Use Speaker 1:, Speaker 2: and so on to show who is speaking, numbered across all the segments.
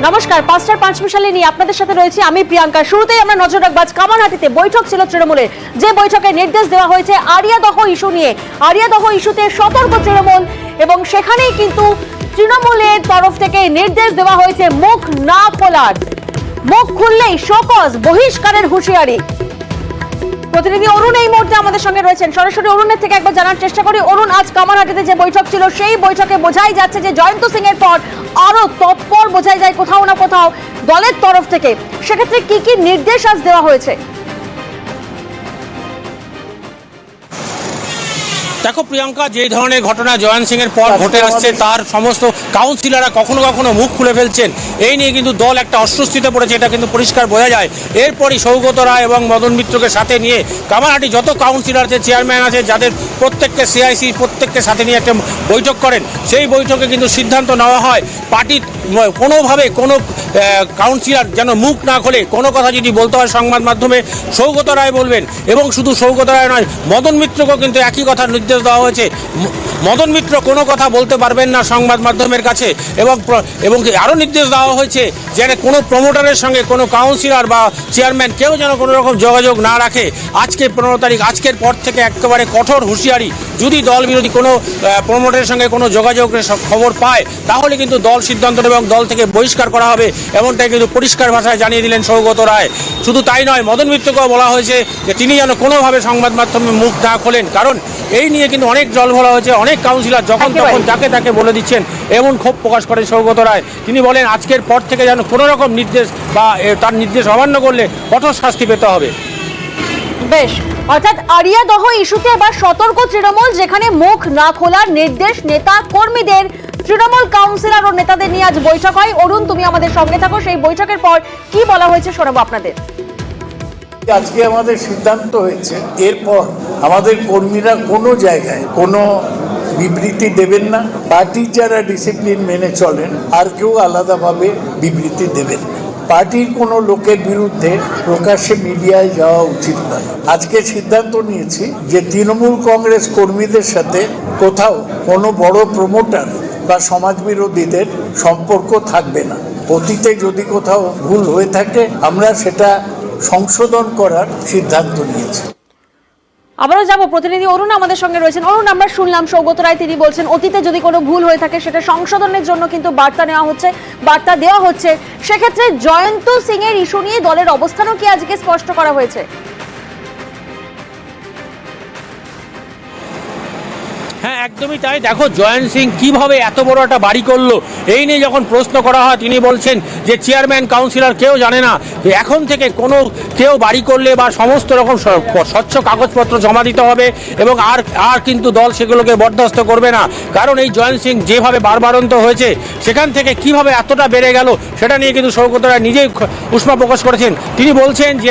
Speaker 1: নমস্কার, ৫টার ৫ মিনিটে নিয়ে আপনাদের সাথে রয়েছে আমি প্রিয়াঙ্কা। শুরুতেই আমরা নজর রাখব কামারহাটিতে বৈঠক ছিল তৃণমূলের, যে বৈঠকে নির্দেশ দেওয়া হয়েছে আরিয়াদহ ইস্যু নিয়ে। আরিয়াদহ ইস্যুতে সতর্ক তৃণমূল এবং সেখানেই কিন্তু তৃণমূলের তরফ থেকে নির্দেশ দেওয়া হয়েছে মুখ না খোলার, মুখ খুললেই শোকজ, বহিষ্কারের হুঁশিয়ারি। প্রতিনিধি অরুণ এই মুহূর্তে আমাদের সঙ্গে রয়েছেন, সরাসরি অরুণের থেকে একবার জানার চেষ্টা করি। অরুণ, আজ কামারহাটিতে যে বৈঠক ছিল সেই বৈঠকে বোঝাই যাচ্ছে যে জয়ন্ত সিং এর পর আরো তৎপর বোঝাই যায় কোথাও না কোথাও দলের তরফ থেকে। সেক্ষেত্রে কি কি নির্দেশ আজ দেওয়া হয়েছে?
Speaker 2: দেখো প্রিয়াঙ্কা, যে ধরনের ঘটনা জয়ন্ত সিং এর পর ঘটে আসছে তার সমস্ত কাউন্সিলররা কখনো কখনো মুখ খুলে ফেলছেন, এই নিয়ে কিন্তু দল একটা অস্বস্তিতে পড়েছে, এটা কিন্তু পরিষ্কার বোঝা যায়। এরপরই সৌগত রায় এবং মদন মিত্রকে সাথে নিয়ে কামারহাটি যত কাউন্সিলর আছে, চেয়ারম্যান আছে, যাদের প্রত্যেককে সিআইসি প্রত্যেককে সাথে নিয়ে একটা বৈঠক করেন। সেই বৈঠকে কিন্তু সিদ্ধান্ত নেওয়া হয় পার্টির কোনোভাবে কোনো কাউন্সিলর যেন মুখ না খোলে। কোনো কথা যদি বলতে হয় সংবাদ মাধ্যমে সৌগত রায় বলবেন, এবং শুধু সৌগত রায় নয়, মদন মিত্রকেও কিন্তু একই কথা নির্দেশ দেওয়া হয়েছে। মদন মিত্র কোনো কথা বলতে পারবেন না সংবাদ মাধ্যমের কাছে, এবং আরও নির্দেশ দেওয়া হয়েছে যেন কোনো প্রমোটারের সঙ্গে কোনো কাউন্সিলর বা চেয়ারম্যান কেউ যেন কোনো রকম যোগাযোগ না রাখে। আজকে 15 তারিখ, আজকের পর থেকে একেবারে কঠোর হুঁশিয়ারি। যদি দল বিরোধী কোনো প্রমোটারের সঙ্গে কোনো যোগাযোগের খবর পায় তাহলে কিন্তু দল সিদ্ধান্ত নেবে এবং দল থেকে বহিষ্কার করা হবে, এমনটাই কিন্তু পরিষ্কার ভাষায় জানিয়ে দিলেন সৌগত রায়। শুধু তাই নয়, মদন মিত্রকেও বলা হয়েছে যে তিনি যেন কোনোভাবে সংবাদ মাধ্যমে মুখ না খোলেন, কারণ এই নিয়ে কিন্তু অনেক জল ভরা হয়েছে। অনেক কাউন্সিলর যখন তখন যাকে তাকে বলে দিচ্ছেন, এমন ক্ষোভ প্রকাশ করেন সৌগত রায়। তিনি বলেন আজকের পর থেকে যেন কোনো রকম নির্দেশ বা তার নির্দেশ অমান্য করলে কঠোর শাস্তি পেতে হবে।
Speaker 1: বেশ, অর্থাৎ আরিয়াদহ ইস্যুতে এবার সতর্ক তৃণমূল, যেখানে মুখ না খোলার নির্দেশ নেতা কর্মীদের। তৃণমূল কাউন্সিলর ও নেতাদের নিয়ে আজ বৈঠক হয়। অরুণ, তুমি আমাদের সঙ্গে থাকো। সেই বৈঠকের পর কি বলা হয়েছে শোনাবো আপনাদের।
Speaker 3: আজকে আমাদের সিদ্ধান্ত হয়েছে এরপর আমাদের কর্মীরা কোনো জায়গায় কোনো বিবৃতি দেবেন না। পার্টির যারা ডিসিপ্লিন মেনে চলেন আর কেউ আলাদাভাবে বিবৃতি দেবেন না। পার্টির কোনো লোকের বিরুদ্ধে প্রকাশ্যে মিডিয়ায় যাওয়া উচিত নয়। আজকে সিদ্ধান্ত নিয়েছি যে তৃণমূল কংগ্রেস কর্মীদের সাথে কোথাও কোনো বড় প্রমোটার বা সমাজবিরোধীদের সম্পর্ক থাকবে না। অতীতে যদি কোথাও ভুল হয়ে থাকে আমরা সেটা সংশোধন করার সিদ্ধান্ত নিয়েছে।
Speaker 1: আবারও যাব, প্রতিনিধি অরুণ আমাদের সঙ্গে রয়েছেন। অরুণ, আমরা শুনলাম সৌগত রায় তিনি বলছেন অতীতে যদি কোনো ভুল হয়ে থাকে সেটা সংশোধনের জন্য কিন্তু বার্তা নেওয়া হচ্ছে, বার্তা দেওয়া হচ্ছে। সেক্ষেত্রে জয়ন্ত সিং এর ইস্যু নিয়ে দলের অবস্থানও কি আজকে স্পষ্ট করা হয়েছে?
Speaker 2: হ্যাঁ, একদমই তাই। দেখো জয়ন্ত সিং কিভাবে এত বড় একটা বাড়ি করলো, এই নিয়ে যখন প্রশ্ন করা হয় তিনি বলছেন যে চেয়ারম্যান কাউন্সিলর কেউ জানে না, এখন থেকে কোনো কেউ বাড়ি করলে বা সমস্ত রকম স্বচ্ছ কাগজপত্র জমা দিতে হবে, এবং আর কিন্তু দল সেগুলোকে বরদাস্ত করবে না। কারণ এই জয়ন্ত সিং যেভাবে বারবারন্ত হয়েছে সেখান থেকে কিভাবে এতটা বেড়ে গেল সেটা নিয়ে কিন্তু সৌগত রায় নিজেই উষ্মা প্রকাশ করেছেন। তিনি বলছেন যে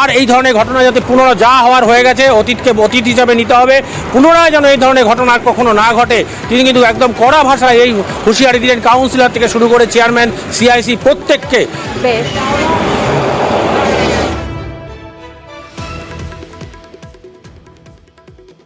Speaker 2: আর এই ধরনের ঘটনা যাতে পুনরায় যা হওয়ার হয়ে গেছে অতীতকে অতীত হিসাবে নিতে হবে, পুনরায় যেন এই ধরনের ঘটনা আর কখনো না ঘটে। তিনি কিন্তু একদম কড়া ভাষায় এই হুঁশিয়ারি দিলেন কাউন্সিলর থেকে শুরু করে চেয়ারম্যান, সিআইসি প্রত্যেককে।
Speaker 1: বেশ।